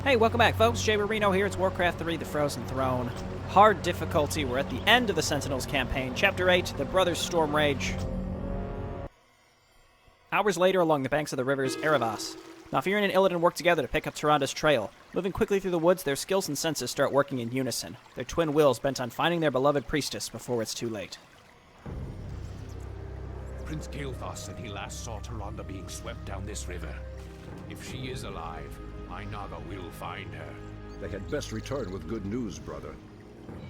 Hey, welcome back, folks. Jayborino here. It's Warcraft 3, The Frozen Throne. Hard difficulty. We're at the end of the Sentinels campaign. Chapter 8, The Brothers Stormrage. Hours later, along the banks of the rivers Erebos, Malfurion and Illidan work together to pick up Tyranda's trail. Moving quickly through the woods, their skills and senses start working in unison, their twin wills bent on finding their beloved priestess before it's too late. Prince Kael'thas said he last saw Tyranda being swept down this river. If she is alive, my Naga will find her. They had best return with good news, brother.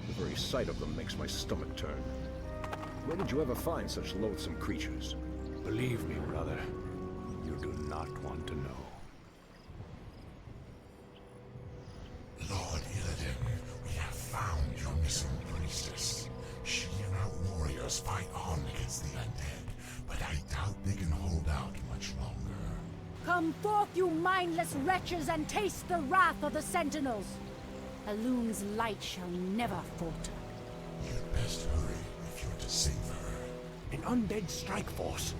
The very sight of them makes my stomach turn. Where did you ever find such loathsome creatures? Believe me, brother, you do not want to know. Lord Illidan, we have found your missing priestess. She and her warriors fight on against the undead, but I doubt they can hold out much longer. Come forth, you mindless wretches, and taste the wrath of the Sentinels. Elun's light shall never falter. You'd best hurry if you're to save her. An undead strike force.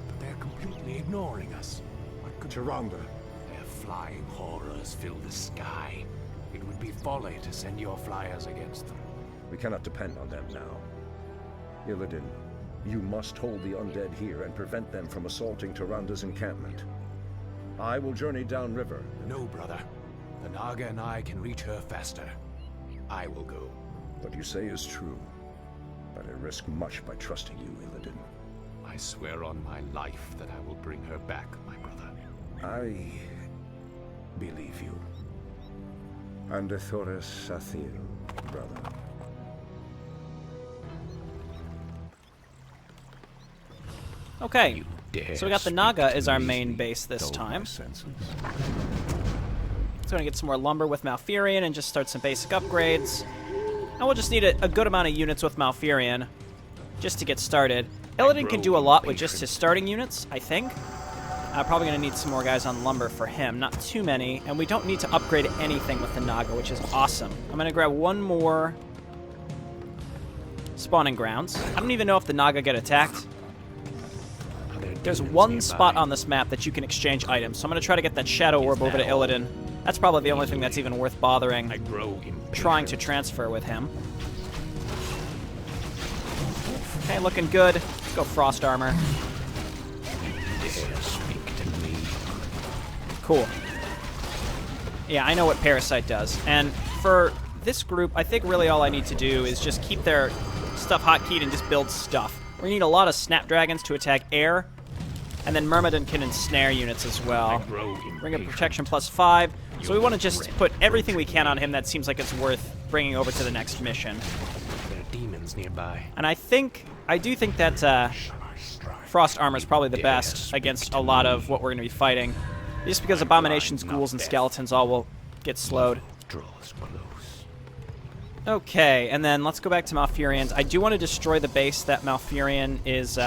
But they're completely ignoring us. What could Tyranda? Their flying horrors fill the sky. It would be folly to send your flyers against them. We cannot depend on them now. Illidan, you must hold the undead here and prevent them from assaulting Tyranda's encampment. I will journey downriver. No, brother. The Naga and I can reach her faster. I will go. What you say is true, but I risk much by trusting you, Illidan. I swear on my life that I will bring her back, my brother. I believe you. And Thoris Sathil, brother. Okay, so we got the Naga as our main base this time. So we're going to get some more lumber with Malfurion and just start some basic upgrades. And we'll just need a good amount of units with Malfurion just to get started. Illidan can do a lot with just his starting units, I think. Probably going to need some more guys on lumber for him. Not too many. And we don't need to upgrade anything with the Naga, which is awesome. I'm going to grab one more spawning grounds. I don't even know if the Naga get attacked. There's one spot on this map that you can exchange items, so I'm going to try to get that Shadow Orb over to Illidan. That's probably the only thing that's even worth bothering trying to transfer with him. Okay, looking good. Let's go Frost Armor. Cool. Yeah, I know what Parasite does. And for this group, I think really all I need to do is just keep their stuff hotkeyed and just build stuff. We need a lot of Snapdragons to attack air. And then Myrmidon can ensnare units as well. Ring of Protection +5. So we want to just put everything we can on him that seems like it's worth bringing over to the next mission. There are demons nearby. And I do think that Frost Armor is probably the best against a lot of what we're going to be fighting. Just because Abominations, Ghouls, and Skeletons all will get slowed. Okay, and then let's go back to Malfurion's. I do want to destroy the base that Malfurion is...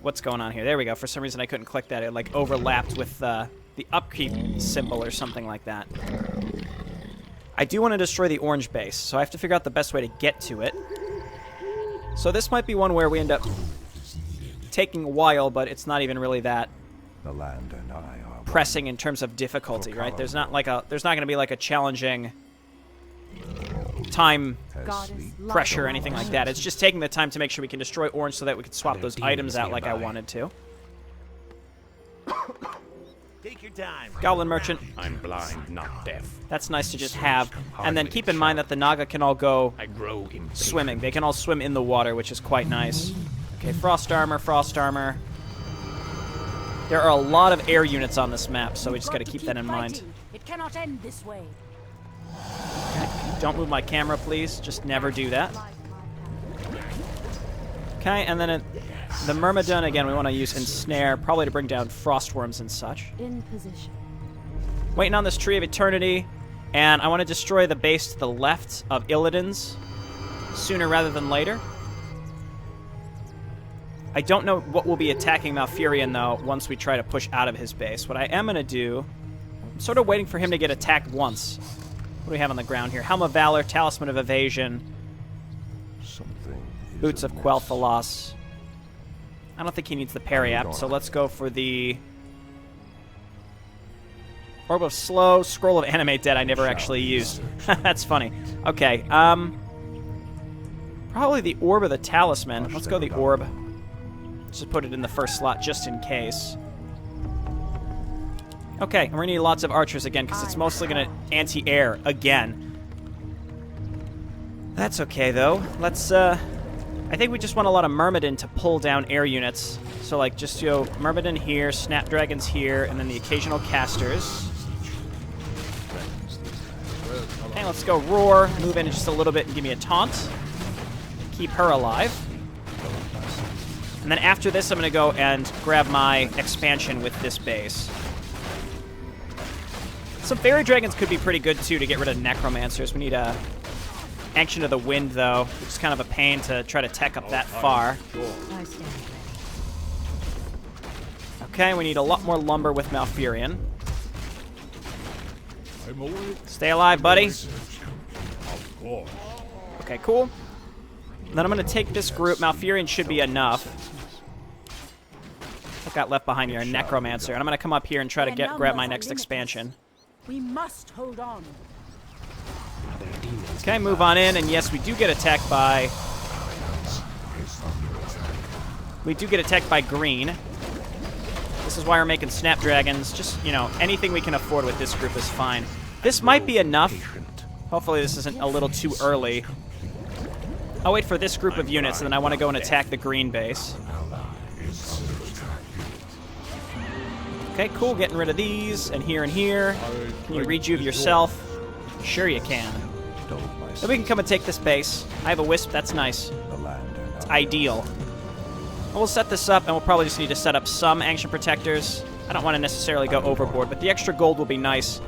What's going on here? There we go. For some reason I couldn't click that. It like overlapped with the upkeep symbol or something like that. I do want to destroy the orange base, so I have to figure out the best way to get to it. So this might be one where we end up taking a while, but it's not even really that pressing in terms of difficulty, right? There's not going to be like a challenging time pressure or anything like that. It's just taking the time to make sure we can destroy orange so that we can swap those items out like I wanted to. Take your time. Goblin Merchant. I'm blind, not deaf. That's nice to just have. And then keep in mind that the Naga can all go swimming. They can all swim in the water, which is quite nice. Okay, Frost Armor, Frost Armor. There are a lot of air units on this map, so we just got to keep that in mind. It cannot end this way. Don't move my camera, please. Just never do that. Okay, and then the Myrmidon, again, we want to use Ensnare, probably to bring down Frostworms and such. In position. Waiting on this Tree of Eternity, and I want to destroy the base to the left of Illidan's sooner rather than later. I don't know what will be attacking Malfurion, though, once we try to push out of his base. What I am going to do, I'm sort of waiting for him to get attacked once. What do we have on the ground here? Helm of Valor, Talisman of Evasion, Boots of Quel'Thalas. I don't think he needs the parry app, so let's go for the Orb of Slow, Scroll of Animate Dead I never actually used. That's funny. Okay, probably the Orb of the Talisman. Let's go the Orb. Just put it in the first slot just in case. Okay, and we're gonna need lots of archers again, because it's mostly gonna anti-air again. That's okay, though. Let's, I think we just want a lot of Myrmidon to pull down air units. So, like, just, Myrmidon here, Snapdragons here, and then the occasional casters. Okay, let's go Roar, move in just a little bit and give me a taunt. Keep her alive. And then after this, I'm going to go and grab my expansion with this base. Some Fairy Dragons could be pretty good, too, to get rid of Necromancers. We need a Ancient of the Wind, though, which is kind of a pain to try to tech up that far. Okay, we need a lot more lumber with Malfurion. Stay alive, buddy. Okay, cool. Then I'm going to take this group. Malfurion should be enough. What got left behind here? A Necromancer. And I'm going to come up here and try to grab my next expansion. We must hold on. Okay, move on in. And yes, we do get attacked by... We do get attacked by green. This is why we're making Snapdragons. Just, anything we can afford with this group is fine. This might be enough. Hopefully this isn't a little too early. I'll wait for this group of units, and then I want to go and attack the green base. Okay, cool. Getting rid of these, and here and here. Can you rejuve yourself? Sure you can. Then we can come and take this base. I have a Wisp. That's nice. It's ideal. We'll set this up, and we'll probably just need to set up some Ancient Protectors. I don't want to necessarily go overboard, but the extra gold will be nice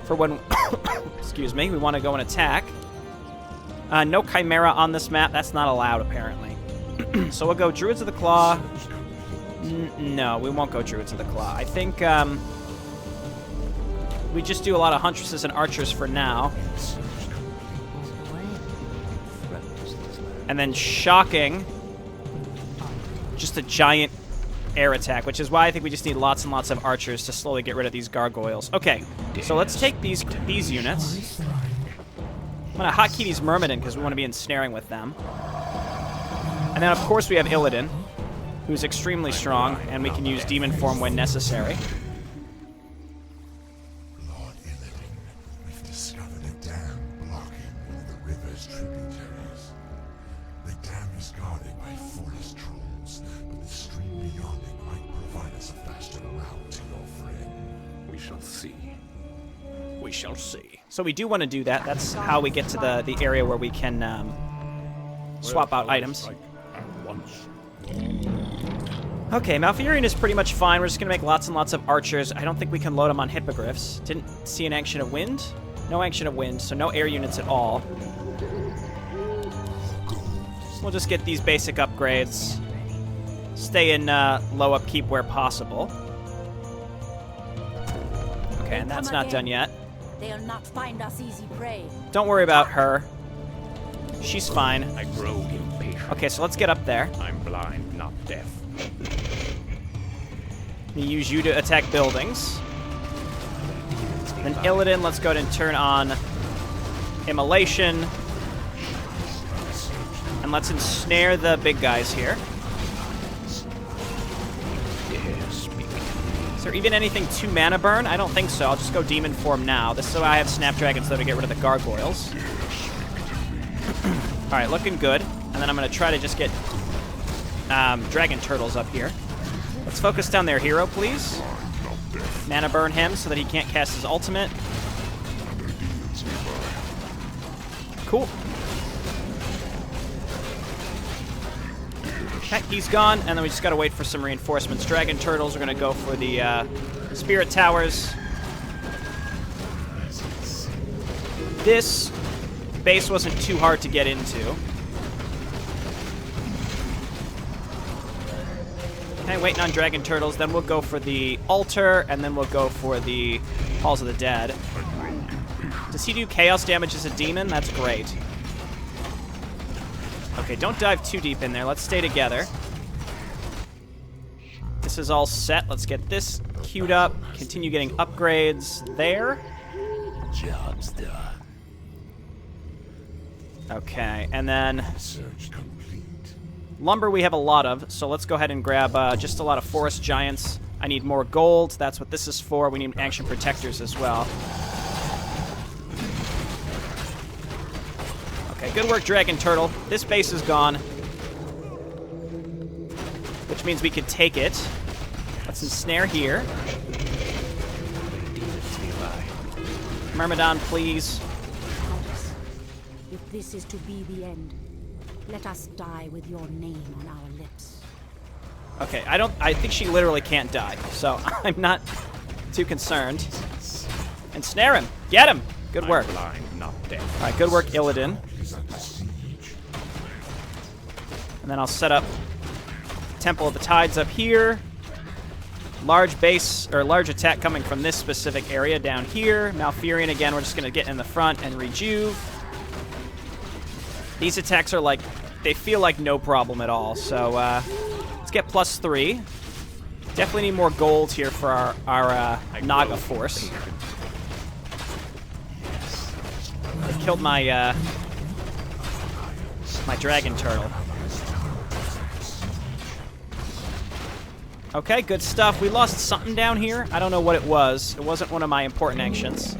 for when, excuse me, we want to go and attack. No Chimera on this map. That's not allowed, apparently. So we'll go Druids of the Claw. No, we won't go Druids of the Claw. I think we just do a lot of Huntresses and Archers for now. And then Shocking. Just a giant air attack, which is why I think we just need lots and lots of archers to slowly get rid of these gargoyles. Okay, so let's take these units. I'm going to hotkey these Myrmidon because we want to be ensnaring with them. And then, of course, we have Illidan, who's extremely strong, and we can use Demon Form when necessary. Lord Illidan, we've discovered a dam blocking one of the river's tributaries. The dam is guarded by forest trolls, but the stream beyond it might provide us a faster route to your friend. We shall see. We shall see. So we do want to do that. That's how we get to the area where we can swap out items. Okay, Malfurion is pretty much fine. We're just going to make lots and lots of archers. I don't think we can load them on Hippogriffs. Didn't see an Ancient of Wind. No Ancient of Wind, so no air units at all. We'll just get these basic upgrades. Stay in low upkeep where possible. Okay, and that's not done yet. They'll not find us easy prey. Don't worry about her. She's fine. I grow impatient. Okay, so let's get up there. I'm blind, not deaf. We use you to attack buildings. Then Illidan, let's go ahead and turn on Immolation. And let's ensnare the big guys here. Is there even anything to mana burn? I don't think so. I'll just go Demon Form now. This is why I have Snapdragons, though, to get rid of the gargoyles. Alright, looking good. And then I'm going to try to just get Dragon Turtles up here. Let's focus down their hero, please. Mana burn him so that he can't cast his ultimate. Cool. Okay, he's gone, and then we just gotta wait for some reinforcements. Dragon Turtles are gonna go for the Spirit Towers. This base wasn't too hard to get into. Okay, waiting on Dragon Turtles, then we'll go for the Altar, and then we'll go for the Halls of the Dead. Does he do chaos damage as a demon? That's great. Okay, don't dive too deep in there. Let's stay together. This is all set. Let's get this queued up. Continue getting upgrades there. Job's done. Okay, and then Search complete. lumber we have a lot of, so let's go ahead and grab just a lot of forest giants. I need more gold. That's what this is for. We need action protectors as well. Okay, good work, Dragon Turtle. This base is gone, which means we could take it. Let's ensnare here. Myrmidon, please. Goddess, if this is to be the end, let us die with your name on our lips. Okay, I think she literally can't die, so I'm not too concerned. Ensnare him. Get him. Good work. I'm blind, not deaf. All right, good work, Illidan. He's under siege. And then I'll set up Temple of the Tides up here. Large base, or large attack coming from this specific area down here. Malfurion, again, we're just going to get in the front and rejuve. These attacks are like, they feel like no problem at all, so let's get +3. Definitely need more gold here for our Naga force. I killed my my dragon turtle. Okay, good stuff. We lost something down here. I don't know what it was. It wasn't one of my important actions.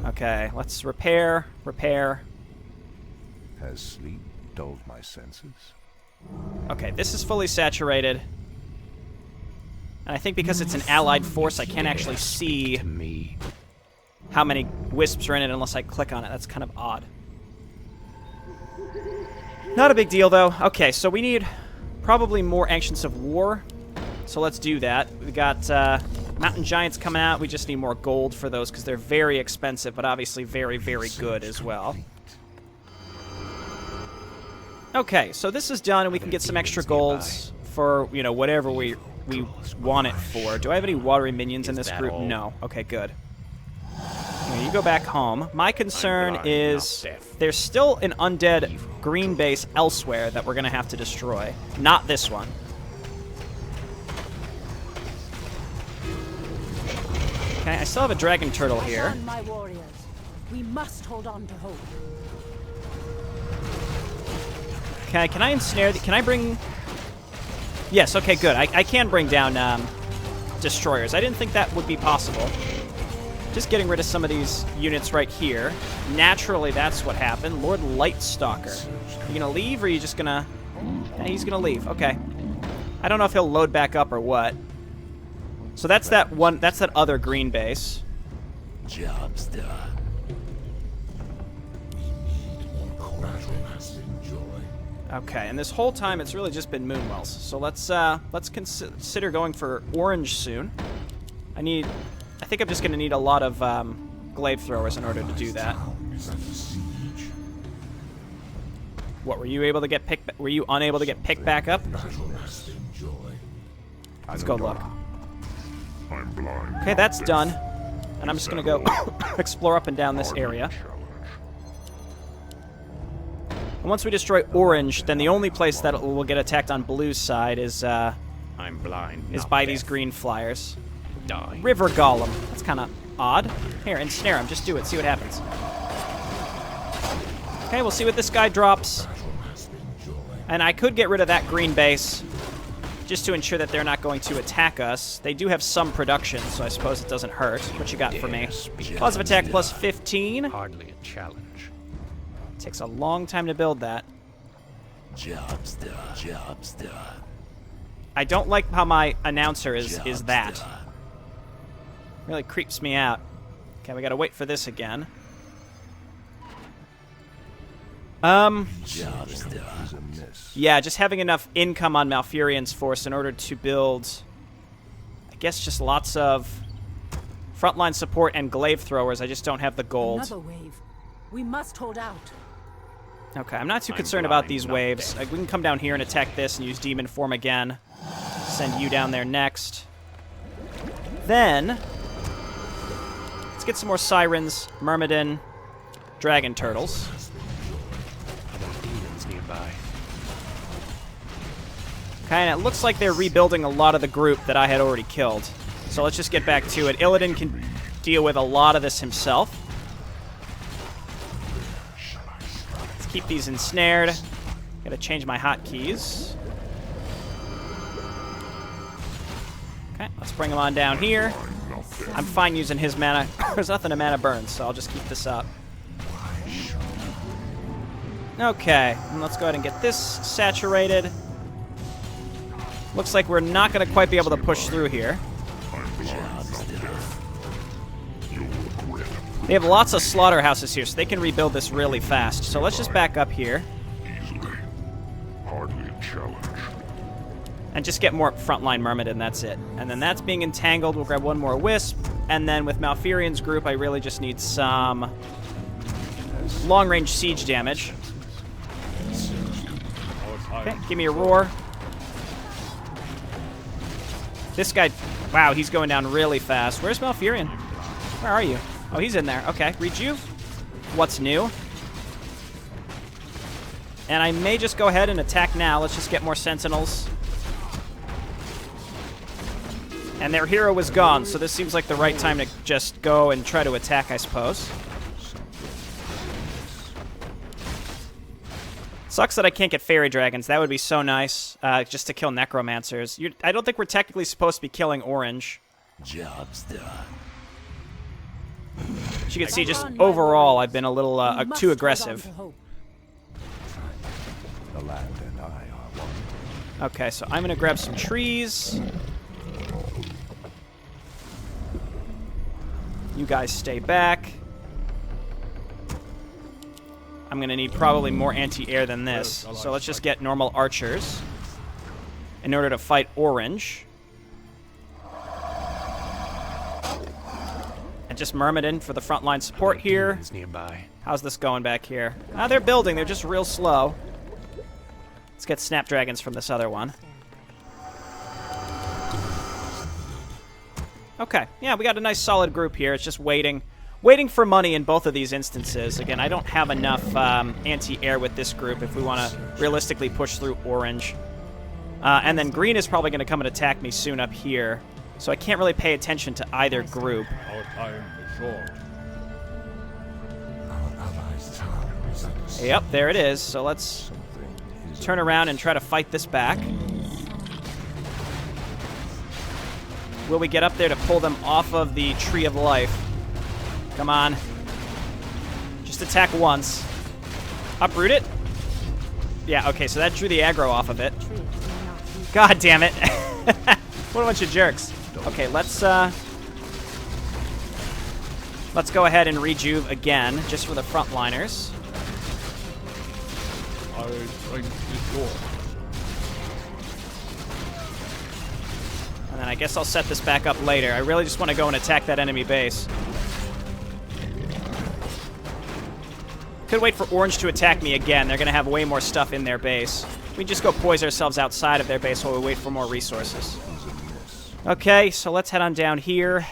Okay, let's repair. Has sleep dulled my senses? Okay, this is fully saturated. And I think because it's an allied force, I can't actually see To me. how many wisps are in it unless I click on it. That's kind of odd. Not a big deal, though. Okay, so we need probably more Ancients of War. So let's do that. We got Mountain Giants coming out. We just need more gold for those because they're very expensive, but obviously very, very good as well. Okay, so this is done, and we can get some extra golds for, you know, whatever we want it for. Do I have any watery minions in this group? No. Okay, good. You go back home. My concern is there's still an undead green base elsewhere that we're going to have to destroy. Not this one. Okay, I still have a dragon turtle here. Hold on, my warriors. We must hold on to hope. Okay, can I ensnare... Can I bring... Yes, okay, good. I can bring down destroyers. I didn't think that would be possible. Just getting rid of some of these units right here. Naturally, that's what happened. Lord Lightstalker. You gonna leave, or are you just gonna... Yeah, he's gonna leave. Okay. I don't know if he'll load back up or what. So that's that one... That's that other green base. Job's done. Okay, and this whole time it's really just been Moonwells. So let's consider going for orange soon. I think I'm just going to need a lot of glaive throwers in order to do that. What, were you able to get picked? Were you unable to get picked back up? Let's go look. Okay, that's done. And I'm just going to go explore up and down this area. And once we destroy orange, then the only place that will get attacked on blue's side is I'm blind. is not by deaf. these green flyers. Die. River Golem. That's kind of odd. Here, ensnare him. Just do it. See what happens. Okay, we'll see what this guy drops. And I could get rid of that green base just to ensure that they're not going to attack us. They do have some production, so I suppose it doesn't hurt. What you got for me? Positive attack plus 15. Hardly a challenge. Takes a long time to build that. Job's done. Job's done. I don't like how my announcer is Job's that. done. Really creeps me out. Okay, we gotta wait for this again. Job's done. Yeah, just having enough income on Malfurion's force in order to build, I guess, just lots of frontline support and glaive throwers. I just don't have the gold. Another wave. We must hold out. Okay, I'm not too I'm concerned about blind, these not waves. deaf. We can come down here and attack this and use demon form again. Send you down there next. Then, let's get some more sirens, myrmidon, dragon turtles. Demons nearby. Okay, and it looks like they're rebuilding a lot of the group that I had already killed. So let's just get back to it. Illidan can deal with a lot of this himself. Let's keep these ensnared. Gotta change my hotkeys. Okay, let's bring him on down here. I'm fine using his mana. There's nothing to mana burn, so I'll just keep this up. Okay, and let's go ahead and get this saturated. Looks like we're not going to quite be able to push through here. They have lots of slaughterhouses here, so they can rebuild this really fast. So let's just back up here. Hardly a challenge. And just get more frontline Myrmidon, that's it. And then that's being entangled. We'll grab one more Wisp. And then with Malfurion's group, I really just need some long-range siege damage. Okay, give me a roar. This guy, wow, he's going down really fast. Where's Malfurion? Where are you? Oh, he's in there. Okay, Rejuve. What's new? And I may just go ahead and attack now. Let's just get more Sentinels. And their hero was gone, so this seems like the right time to just go and try to attack, I suppose. Sucks that I can't get Fairy Dragons. That would be so nice, just to kill Necromancers. I don't think we're technically supposed to be killing Orange. Job's done. As you can see, just overall, I've been a little too aggressive. The land and I are one. Okay, so I'm going to grab some trees. You guys stay back. I'm going to need probably more anti-air than this. So let's just get normal archers in order to fight Orange. And just Myrmidon for the frontline support here. Nearby. How's this going back here? Ah, they're building. They're just real slow. Let's get Snapdragons from this other one. Okay. Yeah, we got a nice solid group here. It's just waiting for money in both of these instances. Again, I don't have enough anti-air with this group if we want to realistically push through Orange. And then Green is probably going to come and attack me soon up here. So I can't really pay attention to either group. Our time is short. Our allies' time is at the Yep, there it is. So let's turn around and try to fight this back. Will we get up there to pull them off of the Tree of Life? Come on. Just attack once. Uproot it? Yeah, okay, so that drew the aggro off of it. God damn it. What a bunch of jerks. Okay, let's go ahead and rejuve again, just for the frontliners. And then I guess I'll set this back up later. I really just want to go and attack that enemy base. Could wait for Orange to attack me again. They're going to have way more stuff in their base. We just go poise ourselves outside of their base while we wait for more resources. Okay, so let's head on down here.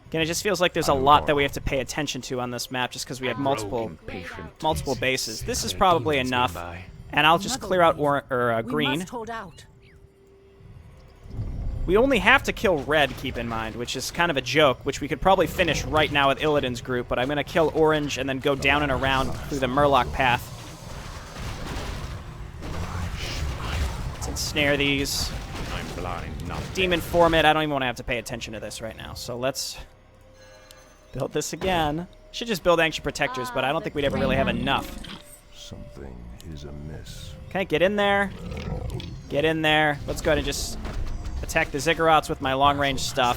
Again, it just feels like there's a lot that we have to pay attention to on this map just because we have multiple bases. This is probably enough. And I'll just clear out Green. We only have to kill Red, keep in mind, which is kind of a joke, which we could probably finish right now with Illidan's group, but I'm going to kill Orange and then go down and around through the Murloc path. Let's ensnare these. I'm blind, not Demon Formit, I don't even want to have to pay attention to this right now, so let's build this again. Should just build Ancient Protectors, but I don't think we'd ever really have enough. Something is amiss. Okay, get in there. Get in there. Let's go ahead and just attack the Ziggurats with my long-range stuff.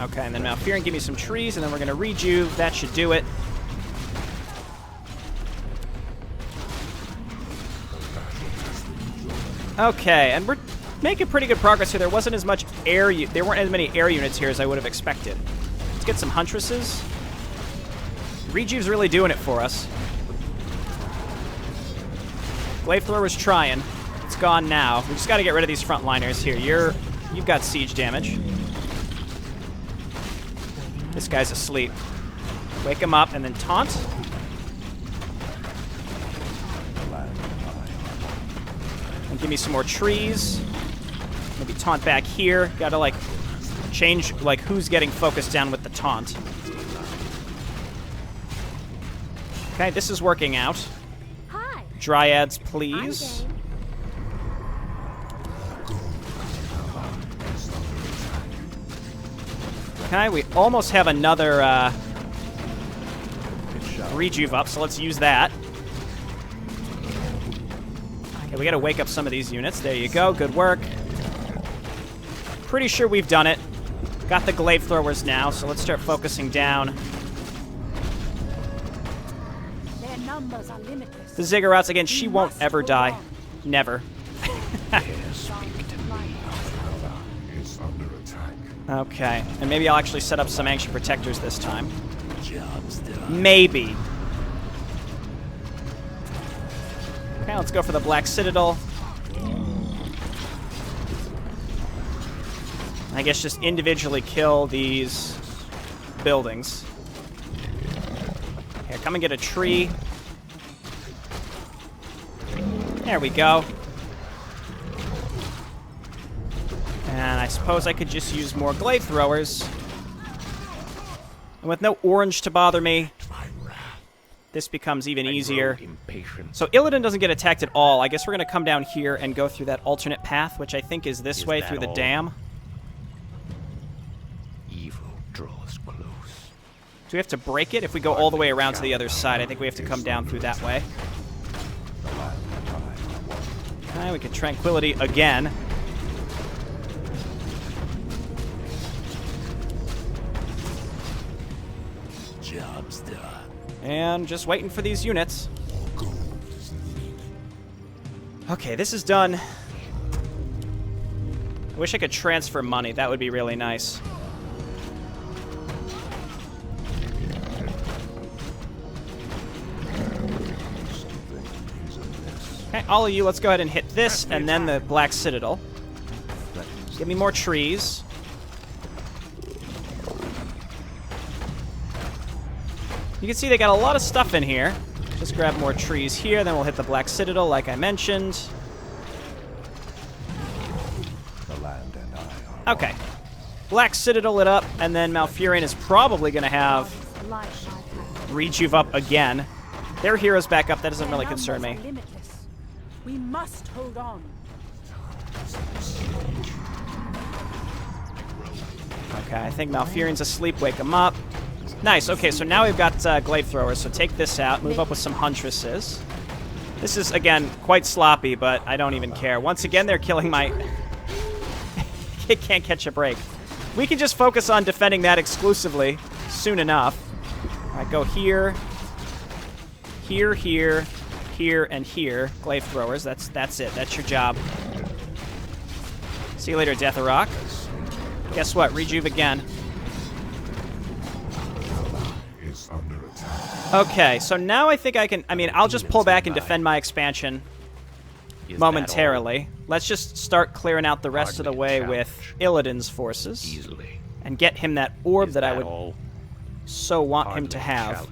Okay, and then Malfurion, give me some trees, and then we're going to rejuve. That should do it. Okay, and we're making pretty good progress here. There wasn't as much air. There weren't as many air units here as I would have expected. Let's get some Huntresses. Rejuve's really doing it for us. Glaive Thrower's trying. It's gone now. We just got to get rid of these frontliners here. You've got siege damage. This guy's asleep. Wake him up and then taunt. And give me some more trees. Maybe taunt back here. Gotta, like, change, like, who's getting focused down with the taunt. Okay, this is working out. Hi. Dryads, please. Okay, we almost have another rejuve up, so let's use that. Okay, we gotta wake up some of these units. There you go, good work. Pretty sure we've done it. Got the glaive throwers now, so let's start focusing down. Their numbers are limitless. The Ziggurats, again, she won't ever die. Never. Is under attack. Okay, and maybe I'll actually set up some Ancient Protectors this time. Job's done. Maybe. Okay, let's go for the Black Citadel. I guess just individually kill these buildings. Here, come and get a tree. There we go. And I suppose I could just use more glaive throwers. And with no orange to bother me, this becomes even easier. So Illidan doesn't get attacked at all. I guess we're going to come down here and go through that alternate path, which I think is this way through the dam. Evil draws close. Do we have to break it? If we go all the way around to the other side, I think we have to come down through that way. Okay, we can Tranquility again. Job's done. And just waiting for these units. Okay, this is done. I wish I could transfer money. That would be really nice. Okay, all of you, let's go ahead and hit this, and then the Black Citadel. Give me more trees. You can see they got a lot of stuff in here. Just grab more trees here, then we'll hit the Black Citadel, like I mentioned. Okay. Black Citadel lit up, and then Malfurion is probably going to have Rejuve up again. Their hero's back up. That doesn't really concern me. We must hold on. Okay, I think Malfurion's asleep. Wake him up. Nice. Okay, so now we've got glaive throwers. So take this out. Move up with some huntresses. This is, again, quite sloppy, but I don't even care. Once again, they're killing my... It can't catch a break. We can just focus on defending that exclusively soon enough. All right, go here. Here, here, here, and here. Glaive throwers. That's it. That's your job. See you later, Deatharok. Guess what? Rejuve again. Okay, so now I think I can... I mean, I'll just pull back and defend my expansion momentarily. Let's just start clearing out the rest of the way with Illidan's forces. Easily. And get him that orb that I would so want him to have.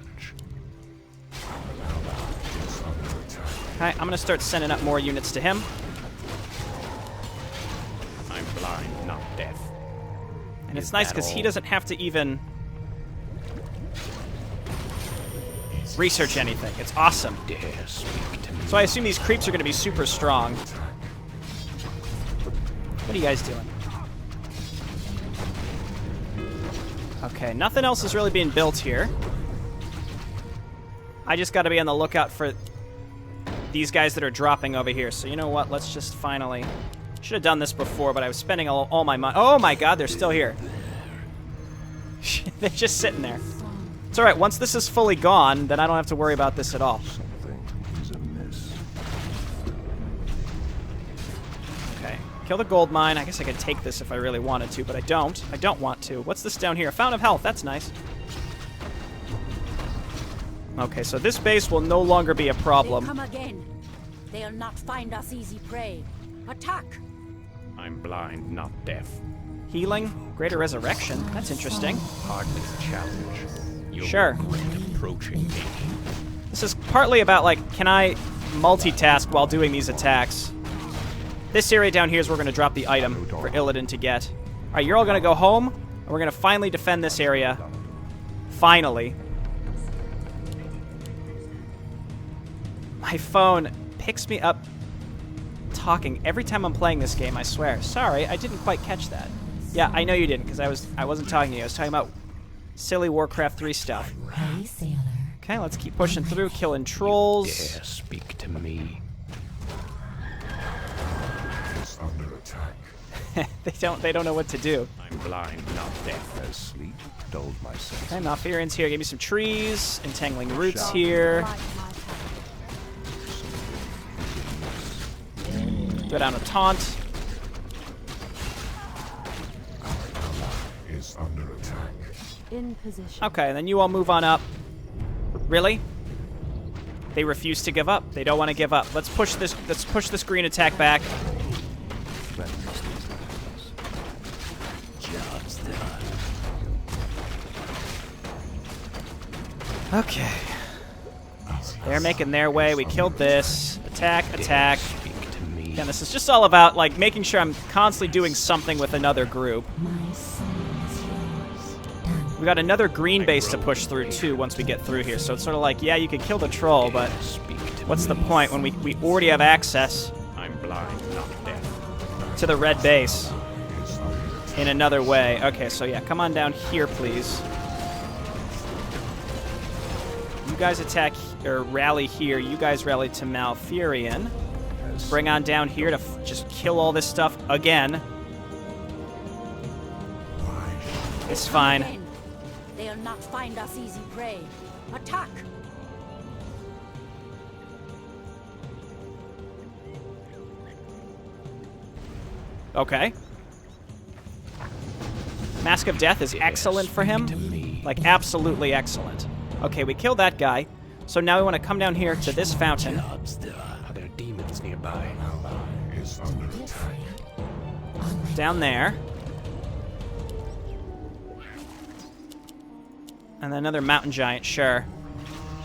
Okay, I'm going to start sending up more units to him. I'm blind, not deaf. And it's nice because he doesn't have to even research anything. It's awesome. Dare speak to me. So I assume these creeps are going to be super strong. What are you guys doing? Okay, nothing else is really being built here. I just got to be on the lookout for these guys that are dropping over here. So you know what? Let's just finally... Should have done this before, but I was spending all my money. Oh my god, they're still here. They're just sitting there. It's alright, once this is fully gone, then I don't have to worry about this at all. Okay, kill the gold mine. I guess I could take this if I really wanted to, but I don't. I don't want to. What's this down here? A Fountain of Health, that's nice. Okay, so this base will no longer be a problem. They come again. They'll not find us easy prey. Attack! I'm blind, not deaf. Healing? Greater Resurrection? That's interesting. Hardly a challenge. Sure. Approaching me. This is partly about, like, can I multitask while doing these attacks? This area down here is where we're going to drop the item for Illidan to get. All right, you're all going to go home, and we're going to finally defend this area. Finally. My phone picks me up talking every time I'm playing this game, I swear. Sorry, I didn't quite catch that. Yeah, I know you didn't, because I wasn't talking to you. I was talking about silly Warcraft 3 stuff. Hey, sailor. Okay, let's keep pushing through, killing trolls. Dare speak to me. It's under attack. They don't know what to do. I'm blind, not deaf, as sleep dulled my senses. Okay, Malfearian's here. Give me some trees, entangling roots here. Go down a taunt. Is under attack. In position. Okay, and then you all move on up. Really? They refuse to give up. They don't want to give up. Let's push this green attack back. Job's done. Okay. They're making their way. We killed this. Attack, attack. Speak to me. Again, this is just all about, like, making sure I'm constantly doing something with another group. My soul is yours. Done. We got another green base to push through, too, once we get through here. So it's sort of like, yeah, you could kill the troll, but Speak to what's the me. point when we already have access I'm blind, not deaf. to the red base in another way? Okay, so yeah, come on down here, please. You guys attack, or rally here. You guys rally to Malfearian. Bring on down here to just kill all this stuff again. It's fine. Men, they'll not find us easy prey. Attack! Okay. Mask of Death is excellent for him. Like, absolutely excellent. Okay, we killed that guy. So now we want to come down here to this fountain. Job's done. Are there demons nearby? Is under attack. Down there. And then another mountain giant, sure.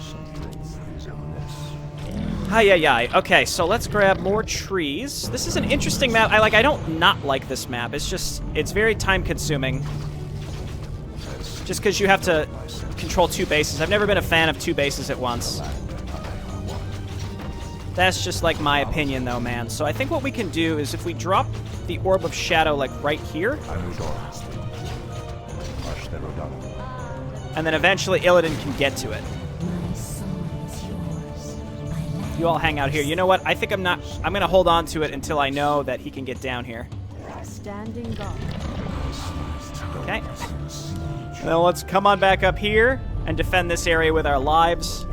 Something is amiss. Hi-yi-yi. Okay, so let's grab more trees. This is an interesting map. I don't not like this map. It's just, it's very time-consuming. Just because you have to control two bases. I've never been a fan of two bases at once. That's just like my opinion, though, man. So I think what we can do is if we drop the Orb of Shadow, like, right here, and then eventually Illidan can get to it. My soul is yours. You all hang out here. You know what? I think I'm going to hold on to it until I know that he can get down here. Standing guard. Okay. And then let's come on back up here and defend this area with our lives.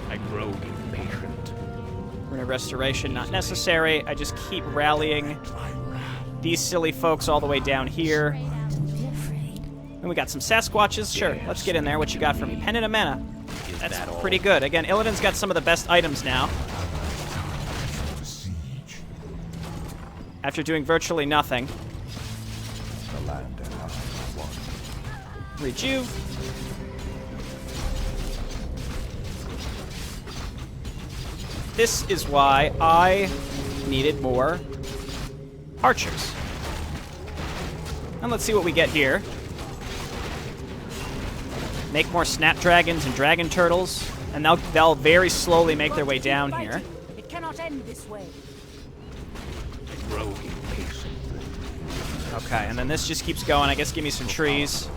I grow impatient. Rune of Restoration, not necessary. I just keep rallying these silly folks all the way down here. And we got some Sasquatches. Sure, let's get in there. What you got for me? Pen and a mana. That's pretty good. Again, Illidan's got some of the best items now. After doing virtually nothing. Rejuve. This is why I needed more archers. And let's see what we get here. Make more snapdragons and dragon turtles, and they'll very slowly make their way down here. It cannot end this way. I grow impatient. Okay, and then this just keeps going. I guess give me some trees.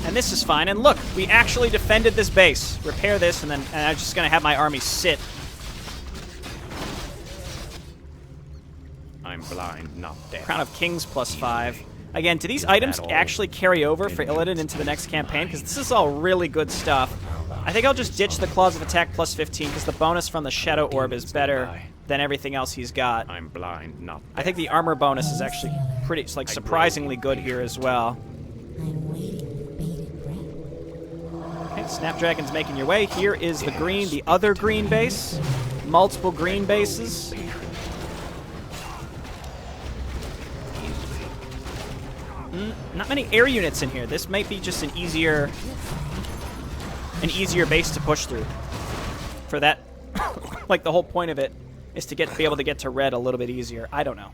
And this is fine. And look, we actually defended this base. Repair this, and I'm just going to have my army sit. I'm blind, not deaf. Crown of Kings +5. Again, do these items actually carry over for Illidan into the next campaign? Because this is all really good stuff. I think I'll just ditch the Claws of Attack +15 because the bonus from the Shadow Orb is better than everything else he's got. I'm blind, not deaf. I think the armor bonus is actually pretty, it's like surprisingly good here as well. I'm waiting with bated breath. Okay, Snapdragon's making your way. Here is the green, the other green base. Multiple green bases. that many air units in here. This might be just an easier base to push through. For that, like the whole point of it is to be able to get to red a little bit easier. I don't know.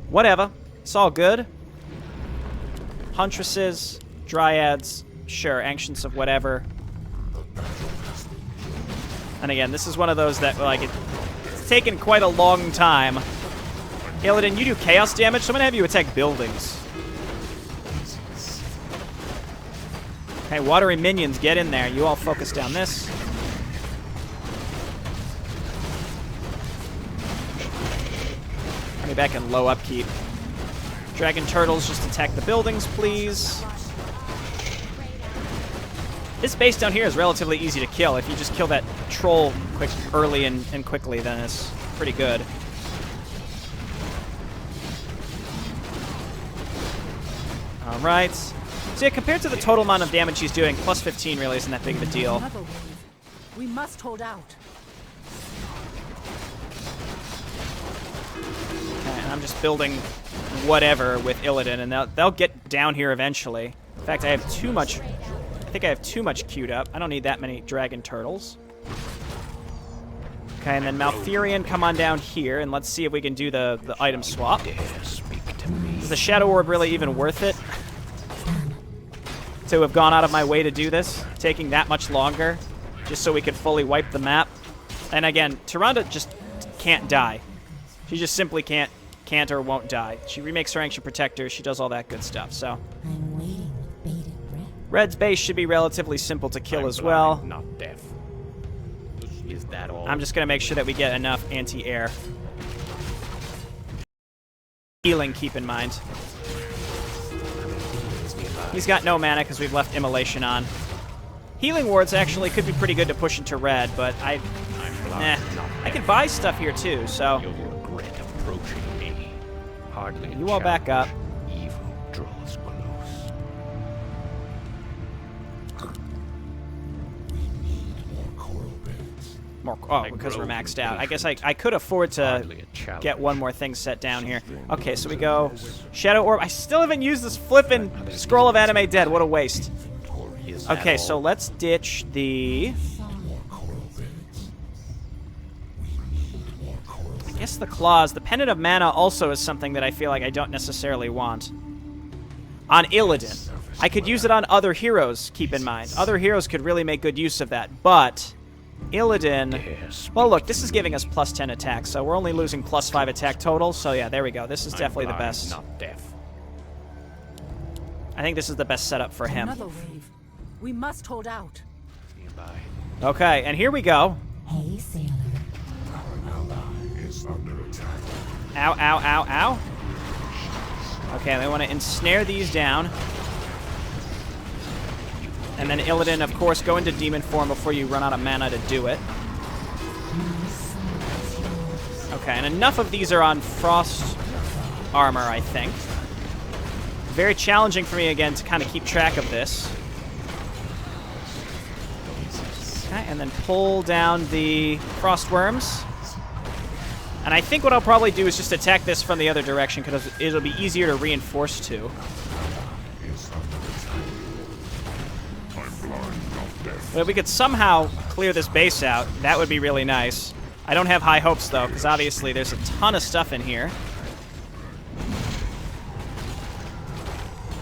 Whatever. It's all good. Huntresses, Dryads, sure, Ancients of whatever. And again, this is one of those that, like, it's taken quite a long time. Illidan, you do chaos damage, so I'm going to have you attack buildings. Okay, watery minions, get in there. You all focus down this. Be back in low upkeep. Dragon turtles, just attack the buildings, please. This base down here is relatively easy to kill. If you just kill that troll early and quickly, then it's pretty good. All right. So yeah, compared to the total amount of damage he's doing, plus 15 really isn't that big of a deal. Another wave. We must hold out. Okay, and I'm just building whatever with Illidan, and they'll get down here eventually. In fact, I have too much. I think I have too much queued up. I don't need that many dragon turtles. Okay, and then Malfurion, come on down here, and let's see if we can do the item swap. Is the Shadow Orb really even worth it? To have gone out of my way to do this, taking that much longer, just so we could fully wipe the map. And again, Tyrande just can't die. She just simply can't or won't die. She remakes her Ancient Protector. She does all that good stuff. So I'm waiting with bated breath. Red's base should be relatively simple to kill as well. Not deaf. Is that all? I'm just going to make sure that we get enough anti-air. Healing, keep in mind. He's got no mana because we've left Immolation on. Healing wards actually could be pretty good to push into red, but I can buy stuff here too, so You'll regret approaching me. Hardly a you all back up. challenge. Evil draws close. Because we're maxed out. I guess I could afford to get one more thing set down here. Okay, so we go Shadow Orb. I still haven't used this flippin' Scroll of Anime Dead. What a waste. Okay, so let's ditch the... I guess the Claws. The Pendant of Mana also is something that I feel like I don't necessarily want. On Illidan. I could use it on other heroes, keep in mind. Other heroes could really make good use of that, but... Illidan... Well, look, this is giving us plus 10 attack, so we're only losing plus 5 attack total, so yeah, there we go. This is definitely the best. Not deaf. I think this is the best setup for him. Another wave. We must hold out. Okay, and here we go. Hey, sailor. Is under attack. Ow, ow, ow, ow. Okay, we want to ensnare these down. And then Illidan, of course, go into demon form before you run out of mana to do it. Okay, and enough of these are on frost armor, I think. Very challenging for me, again, to kind of keep track of this. Okay, and then pull down the frost worms. And I think what I'll probably do is just attack this from the other direction, because it'll be easier to reinforce to. But if we could somehow clear this base out, that would be really nice. I don't have high hopes, though, because obviously there's a ton of stuff in here.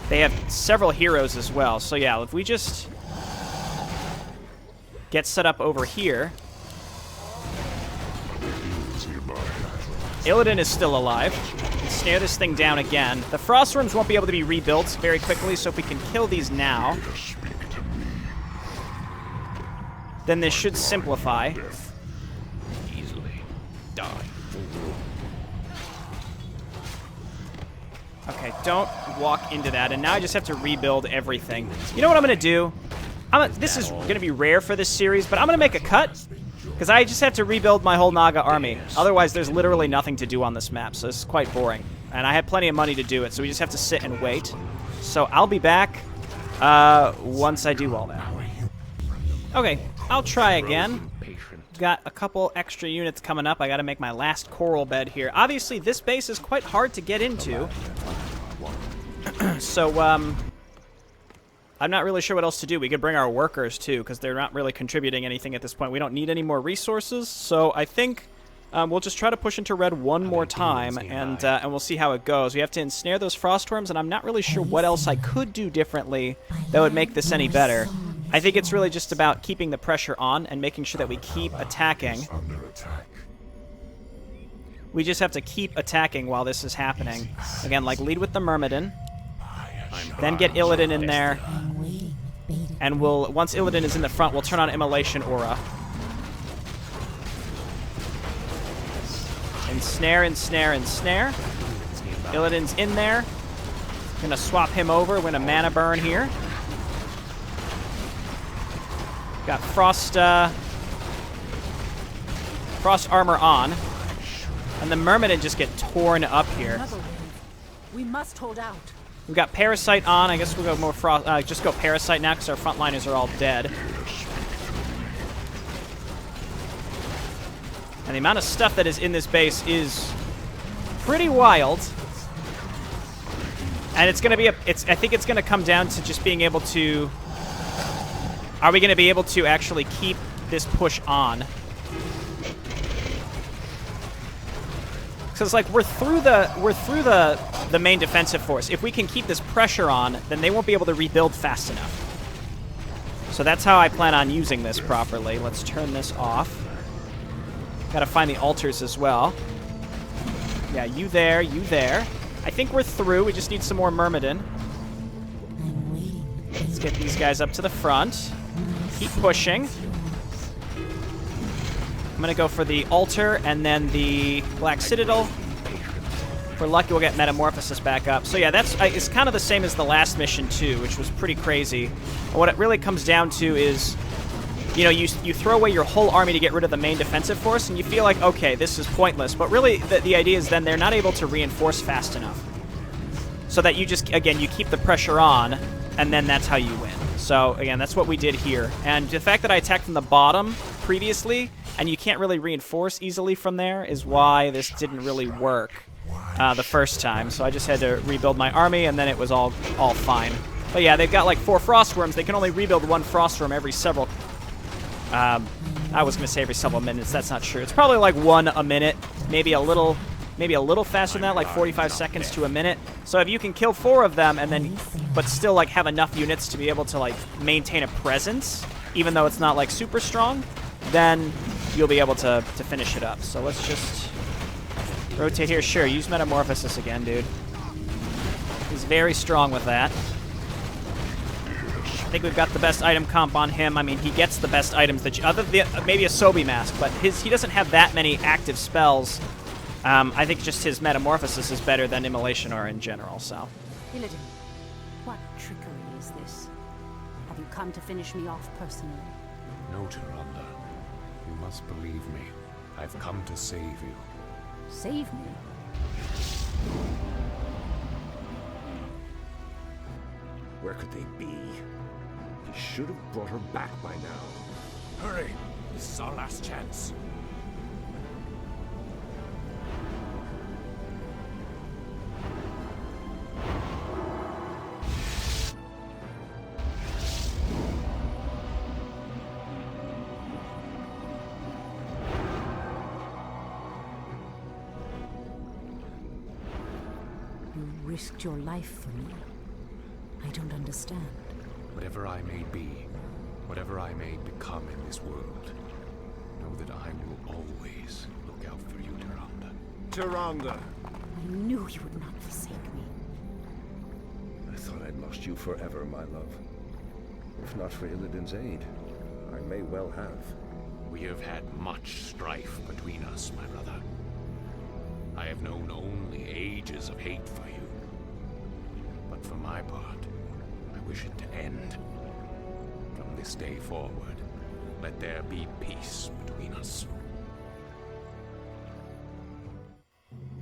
They have several heroes as well. So yeah, if we just get set up over here. Illidan is still alive. Snare this thing down again. The frost worms won't be able to be rebuilt very quickly, so if we can kill these now, then this should simplify. Easily die. Okay, don't walk into that, and now I just have to rebuild everything. You know what I'm going to do? This is going to be rare for this series, but I'm going to make a cut, because I just have to rebuild my whole Naga army. Otherwise, there's literally nothing to do on this map, so it's quite boring. And I have plenty of money to do it, so we just have to sit and wait. So I'll be back once I do all that. Okay, I'll try again. Got a couple extra units coming up. I got to make my last coral bed here. Obviously, this base is quite hard to get into. So, I'm not really sure what else to do. We could bring our workers, too, because they're not really contributing anything at this point. We don't need any more resources, so I think we'll just try to push into red one more time, and we'll see how it goes. We have to ensnare those frostworms, and I'm not really sure what else I could do differently that would make this any better. I think it's really just about keeping the pressure on and making sure that we keep attacking. Under attack. We just have to keep attacking while this is happening. Again, like, lead with the Myrmidon, then get Illidan in there, I'm waiting with bated and we'll, once Illidan is in the front, we'll turn on Immolation Aura. Ensnare, ensnare, ensnare. Illidan's in there. Gonna swap him over, win a mana burn here. Got Frost armor on. And the Myrmidon just get torn up here. Another wave. We must hold out. We've got Parasite on. I guess we'll go more just go Parasite now because our frontliners are all dead. And the amount of stuff that is in this base is pretty wild. And it's gonna be I think it's gonna come down to just being able to. Are we gonna be able to actually keep this push on? So it's like we're through the main defensive force. If we can keep this pressure on, then they won't be able to rebuild fast enough. So that's how I plan on using this properly. Let's turn this off. Gotta find the altars as well. Yeah, you there, you there. I think we're through. We just need some more Myrmidon. I'm waiting with Let's get these guys up to the front. Keep pushing. I'm going to go for the altar and then the Black Citadel. If we're lucky, we'll get Metamorphosis back up. So yeah, it's kind of the same as the last mission too, which was pretty crazy. And what it really comes down to is, you know, you throw away your whole army to get rid of the main defensive force, and you feel like, okay, this is pointless. But really, the idea is then they're not able to reinforce fast enough. So that you just, again, you keep the pressure on, and then that's how you win. So, again, that's what we did here. And the fact that I attacked from the bottom previously, and you can't really reinforce easily from there, is why this didn't really work the first time. So I just had to rebuild my army, and then it was all fine. But yeah, they've got like 4 Frostworms. They can only rebuild 1 Frostworm every several... I was going to say every several minutes. That's not true. It's probably like 1 a minute, maybe a little faster than that, like 45 seconds to a minute. So if you can kill 4 of them and then, but still like have enough units to be able to like maintain a presence, even though it's not like super strong, then you'll be able to finish it up. So let's just rotate here. Sure, use Metamorphosis again, dude. He's very strong with that. I think we've got the best item comp on him. I mean, he gets the best items that other than maybe a Sobi Mask, but he doesn't have that many active spells. I think just his Metamorphosis is better than Immolation Aura in general, so. Illidan, what trickery is this? Have you come to finish me off personally? No, Tyrande. You must believe me. I've come to save you. Save me? Where could they be? He should have brought her back by now. Hurry! This is our last chance. You risked your life for me. I don't understand. Whatever I may be, whatever I may become in this world, know that I will always look out for you, Tyrande. Tyrande! I knew you would not forsake me. I thought I'd lost you forever, my love. If not for Illidan's aid, I may well have. We have had much strife between us, my brother. I have known only ages of hate for you. But for my part, I wish it to end. From this day forward, let there be peace between us.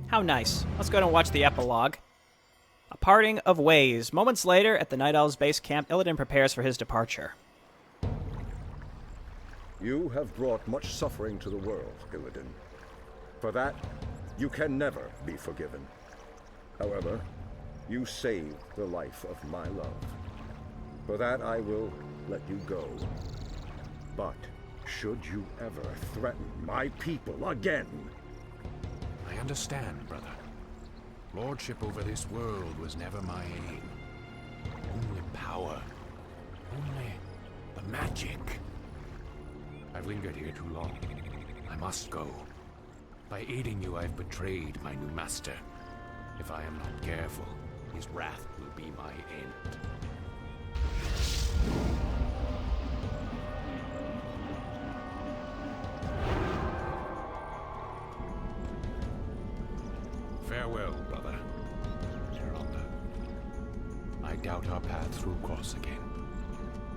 How nice. Let's go ahead and watch the epilogue. A parting of ways. Moments later, at the Night Owl's base camp, Illidan prepares for his departure. You have brought much suffering to the world, Illidan. For that, you can never be forgiven. However, You saved the life of my love. For that I will let you go. But should you ever threaten my people again... I understand, brother. Lordship over this world was never my aim. Only power. Only the magic. I've lingered here too long. I must go. By aiding you, I've betrayed my new master. If I am not careful, his wrath will be my end. Farewell, brother. Geralda. I doubt our paths will cross again.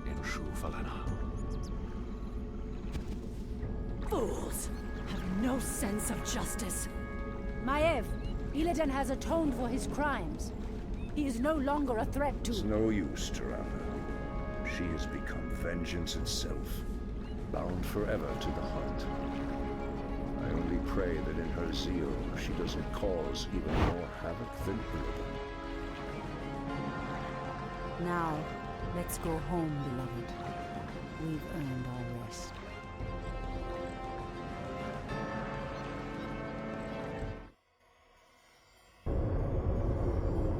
In Shu Falana. Fools! Have no sense of justice. Maiev, Illidan has atoned for his crimes. He is no longer a threat to... It's no use, Tirana. She has become vengeance itself, bound forever to the hunt. I only pray that in her zeal, she doesn't cause even more havoc than Illidan. Now, let's go home, beloved. We've earned our rest.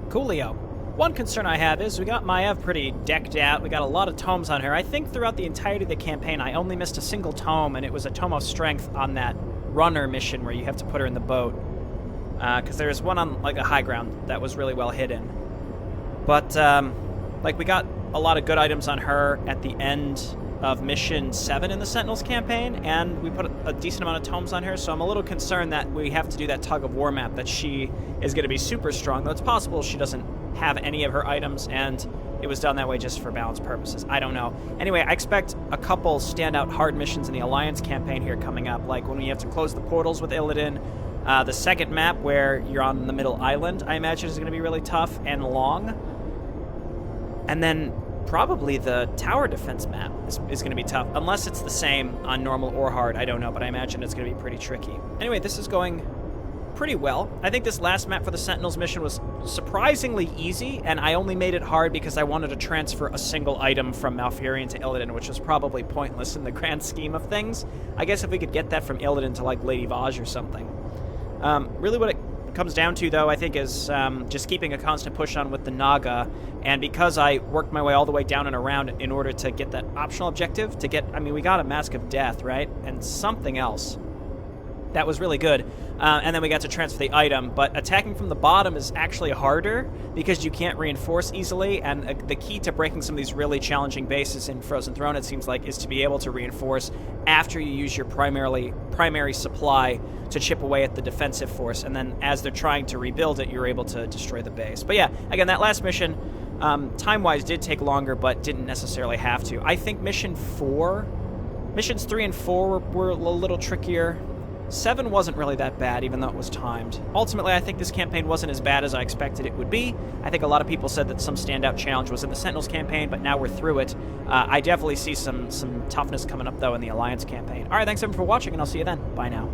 Coolio. One concern I have is we got Maiev pretty decked out. We got a lot of tomes on her. I think throughout the entirety of the campaign, I only missed a single tome, and it was a tome of strength on that runner mission where you have to put her in the boat. Because there's one on like a high ground that was really well hidden. But like we got a lot of good items on her at the end of mission 7 in the Sentinels campaign, and we put a decent amount of tomes on her, so I'm a little concerned that we have to do that tug of war map, that she is going to be super strong, though it's possible she doesn't have any of her items, and it was done that way just for balance purposes. I don't know. Anyway, I expect a couple standout hard missions in the Alliance campaign here coming up, like when we have to close the portals with Illidan, the second map where you're on the middle island, I imagine is going to be really tough and long, and then probably the tower defense map is going to be tough, unless it's the same on normal or hard. I don't know, but I imagine it's going to be pretty tricky. Anyway, this is going pretty well. I think this last map for the Sentinels mission was surprisingly easy, and I only made it hard because I wanted to transfer a single item from Malfurion to Illidan, which was probably pointless in the grand scheme of things. I guess if we could get that from Illidan to, like, Lady Vaj or something. Really what it comes down to, though, I think, is just keeping a constant push on with the Naga, and because I worked my way all the way down and around in order to get that optional objective, to get, I mean, we got a Mask of Death, right? And something else. That was really good. And then we got to transfer the item, but attacking from the bottom is actually harder because you can't reinforce easily, and the key to breaking some of these really challenging bases in Frozen Throne, it seems like, is to be able to reinforce after you use your primary supply to chip away at the defensive force, and then as they're trying to rebuild it, you're able to destroy the base. But yeah, again, that last mission, time-wise, did take longer, but didn't necessarily have to. I think missions 3 and 4 were a little trickier. 7 wasn't really that bad, even though it was timed. Ultimately, I think this campaign wasn't as bad as I expected it would be. I think a lot of people said that some standout challenge was in the Sentinels campaign, but now we're through it. I definitely see some toughness coming up, though, in the Alliance campaign. All right, thanks everyone for watching, and I'll see you then. Bye now.